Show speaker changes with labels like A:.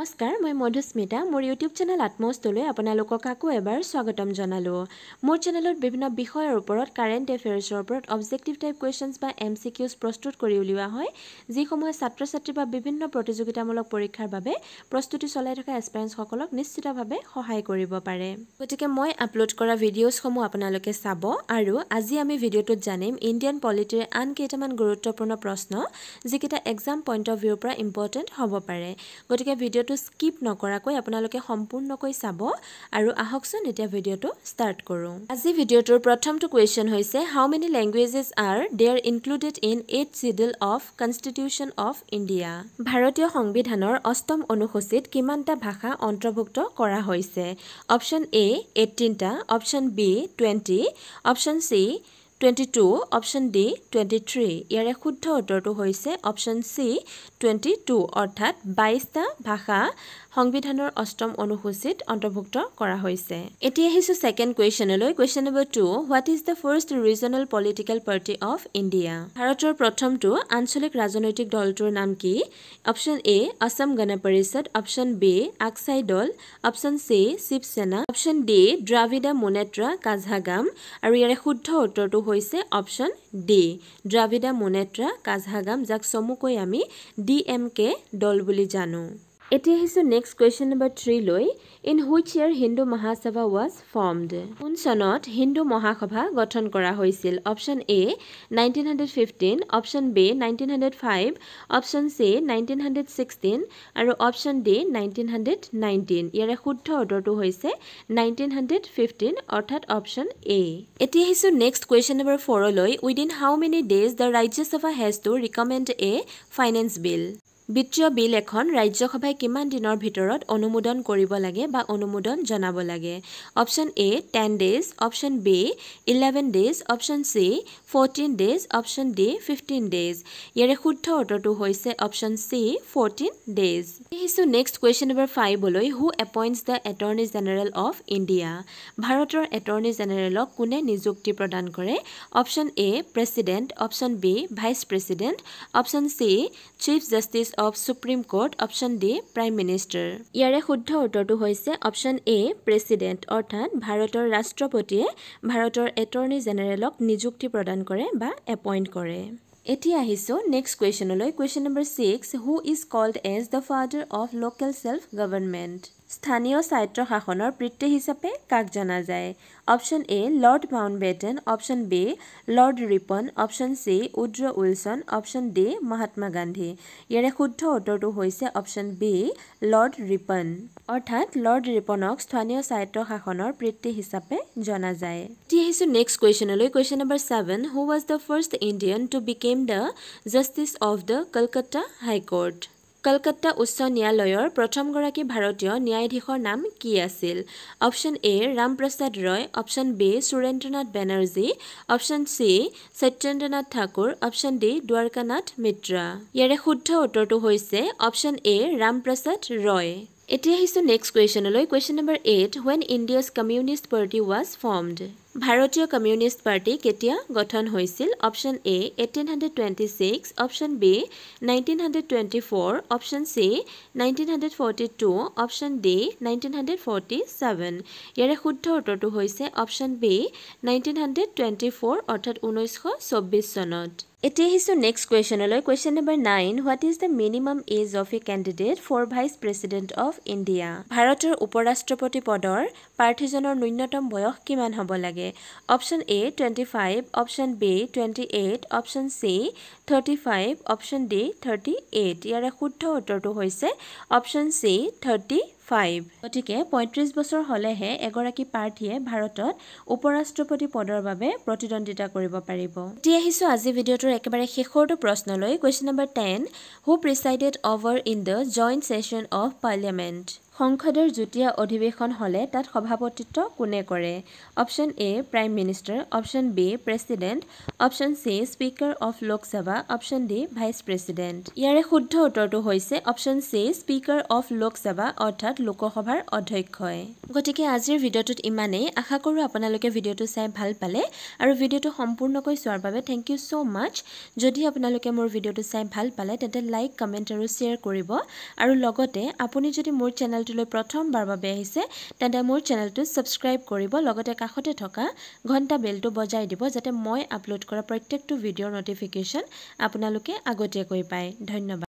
A: নমস্কাৰ মই মধুস্মিতা মোৰ ইউটিউব চেনেল আত্মস্তলৈ আপোনালোকক আকৌ এবাৰ স্বাগতম জনালো মোৰ চেনেলত বিভিন্ন বিষয়ৰ ওপৰত কাৰেন্ট এফেয়াৰ্ছৰ ওপৰত অবজেক্টিভ টাইপ কোৱেশ্চনছ বা mcqs প্ৰস্তুত কৰি উলিওৱা হয় যিসমূহে ছাত্ৰ-ছাত্ৰী বা বিভিন্ন প্ৰতিযোগিতামূলক পৰীক্ষাৰ বাবে প্ৰস্তুতি চলাই থকা এস্পিৰেন্টছ সকলক নিশ্চিতভাৱে সহায় কৰিব পাৰে গতিকে মই আপলোড কৰা ভিডিঅ'ছসমূহ আপোনালোকে চাব আৰু আজি আমি ভিডিঅ'টোত জানিম ইণ্ডিয়ান পলিটিৰ আন কেইটামান গুৰুত্বপূৰ্ণ প্ৰশ্ন যিকেইটা এক্সাম পইণ্ট অফ ভিউৰ পৰা ইম্পৰ্টেণ্ট হ'ব পাৰে গতিকে ভিডিঅ'টো স্কিপ নকৰাকৈ আপোনালোকে সম্পূৰ্ণকৈ চাব আৰু আহকচোন এতিয়া ভিডিঅ'টো ষ্টাৰ্ট কৰোঁ আজি ভিডিঅ'টোৰ প্ৰথমটো কুৱেশ্যন হৈছে how many languages are there included in 8th schedule of constitution of India ভাৰতীয় সংবিধানৰ 8ম অনুসূচীত কিমানটা ভাষা অন্তৰ্ভুক্ত কৰা হৈছে অপচন এ 18টা option B 20 option C 22 option D 23 ইয়াৰে শুদ্ধ উত্তৰটো হৈছে অপচন সি 22 অৰ্থাৎ 22টা ভাষা সংবিধানৰ 8ম অনুসূচীত অন্তৰ্ভুক্ত কৰা হৈছে এতিয়া আহিছো সেকেন্ড কোৱেশ্যনলৈ question number 2 what is the first regional political party of India ভাৰতৰ প্ৰথমটো আঞ্চলিক ৰাজনৈতিক দলটোৰ নাম কি অপচন এ আসাম গণ পৰিষদ অপচন বি আকসাই দল option C Shiv Sena option D Dravida Munnetra Kazhagam আৰু ইয়াৰে শুদ্ধ উত্তৰটো হৈছে অপচন ডি দ্ৰাবিড় মুনেত্ৰা কাঝাগাম যাক চমুকৈ আমি ডিএমকে দল বুলি জানো এতিয়া আহিছো নেক্সট কুৱেশ্যন নম্বৰ 3 লৈ in which year Hindu Mahasabha was formed কোন চনত হিন্দু মহাসভা গঠন কৰা হৈছিল অপচন এ 1915 অপচন বি 1905 অপচন সি 1916 আৰু অপচন ডি 1919 ইয়াৰে শুদ্ধ উত্তৰটো হৈছে 1915 অৰ্থাৎ অপচন এ এতিয়া আহিছো নেক্সট কুৱেশ্যন নম্বৰ 4 লৈ within how many days the Rajya Sabha has to recommend a finance bill বিত্তীয় বিল এখন ৰাজ্যসভাই কিমান দিনৰ ভিতৰত অনুমোদন কৰিব লাগে বা অনুমোদন জনাব লাগে option A 10 days option B 11 days option C 14 days option D 15 days ইয়াৰে শুদ্ধ উত্তৰটো হৈছে অপচন সি 14 ডেজ হিছো নেক্সট কুৱেশ্যন নম্বৰ 5 লৈ who appoints the attorney general of India ভাৰতৰ এটৰ্নি জেনেৰেলক কোনে নিযুক্তি প্ৰদান কৰে option A president option B vice president option C chief justice of Supreme Court option D Prime Minister ইয়াৰে শুদ্ধ উত্তৰটো হৈছে option A President অৰ্থাৎ ভাৰতৰ ৰাষ্ট্ৰপতিয়ে ভাৰতৰ এটৰ্নি জেনেৰেলক নিযুক্তি প্ৰদান কৰে বা এপইণ্ট কৰে এতিয়া আহিছো নেক্সট কুৱেশ্যনলৈ question number 6 who is called as the father of local self government স্থানীয় স্বায়ত্ত শাসনৰ পিতৃ হিচাপে কাক জনা যায় option A Lord Mountbatten option B Lord Ripon option C Woodrow Wilson option D Mahatma Gandhi ইয়াৰে শুদ্ধ উত্তৰটো হৈছে অপচন বি লৰ্ড ৰিপন অৰ্থাৎ লৰ্ড ৰিপনক স্থানীয় স্বায়ত্ত শাসনৰ পিতৃ হিচাপে জনা যায় এতিয়া আহিছো নেক্সট কুৱেশ্যনলৈ question number 7 who was the first Indian to became the justice of the Kolkata high court Kolkata উচ্চ ন্যায়ালয়ৰ প্ৰথমগৰাকী ভাৰতীয় ন্যায়াধীশৰ নাম কি আছিল option A Ramprasad Roy option B Surendranath Banerjee option C Satyendranath Thakur option D Dwarkanath Mitra ইয়াৰে শুদ্ধ উত্তৰটো হৈছে অপচন এ ৰামপ্ৰসাদ ৰয় এতিয়া আহিছো নেক্সট কুৱেশ্যনলৈ question number 8 when India's Communist Party was formed ভাৰতীয় কমিউনিষ্ট পাৰ্টি কেতিয়া গঠন হৈছিল option A 1826 option B 1924 option C 1942 option D 1947 ইয়াৰে শুদ্ধ উত্তৰটো হৈছে অপচন বি 1924 অৰ্থাৎ 1924 চনত এতিয়া আহিছো নেক্সট কুৱেশ্যনলৈ question number 9 what is the minimum age of a candidate for vice president of India ভাৰতৰ উপৰাষ্ট্ৰপতি পদৰ প্ৰাৰ্থীজনৰ ন্যূনতম বয়স কিমান হ'ব লাগে option A 25 option B 28 option C 35 option D 38 ইয়াৰে শুদ্ধ উত্তৰটো হৈছে অপচন সি 35 গতিকে 35 বছৰ হলেহে এগৰাকী প্ৰাৰ্থীয়ে ভাৰতত উপৰাষ্ট্ৰপতি পদৰ বাবে প্ৰতিদ্বন্দ্বিতা কৰিব পাৰিব এতিয়া আহিছো আজি ভিডিঅ'টোৰ একেবাৰে শেষৰটো প্ৰশ্নলৈ question number 10 who presided over in the joint session of parliament সংসদৰ যুটীয়া অধিৱেশন হ'লে তাত সভাপতিত্ব কোনে কৰে option A prime minister option B president option C speaker of Lok Sabha option D vice president ইয়াৰে শুদ্ধ উত্তৰটো হৈছে option C speaker of Lok Sabha অৰ্থাৎ লোকসভাৰ অধ্যক্ষই গতিকে আজিৰ ভিডিঅ'টোত ইমানেই আশা কৰোঁ আপোনালোকে ভিডিঅ'টো চাই ভাল পালে আৰু ভিডিঅ'টো সম্পূৰ্ণকৈ চোৱাৰ বাবে থেংক ইউ so much যদি আপোনালোকে মোৰ ভিডিঅ'টো চাই ভাল পালে তেন্তে লাইক কমেণ্ট আৰু শ্বেয়াৰ কৰিব আৰু লগতে আপুনি যদি মোৰ চেনেলটোলৈ প্ৰথমবাৰ বাবে আহিছে তেন্তে মোৰ চেনেলটো সাবস্ক্ৰাইব কৰিব লগতে কাষতে থকা ঘণ্টা বেলটো বজাই দিব যাতে মই আপলোড কৰা প্ৰত্যেকটো ভিডিঅ'ৰ নটিফিকেশ্যন আপোনালোকে আগতীয়াকৈ পায় ধন্যবাদ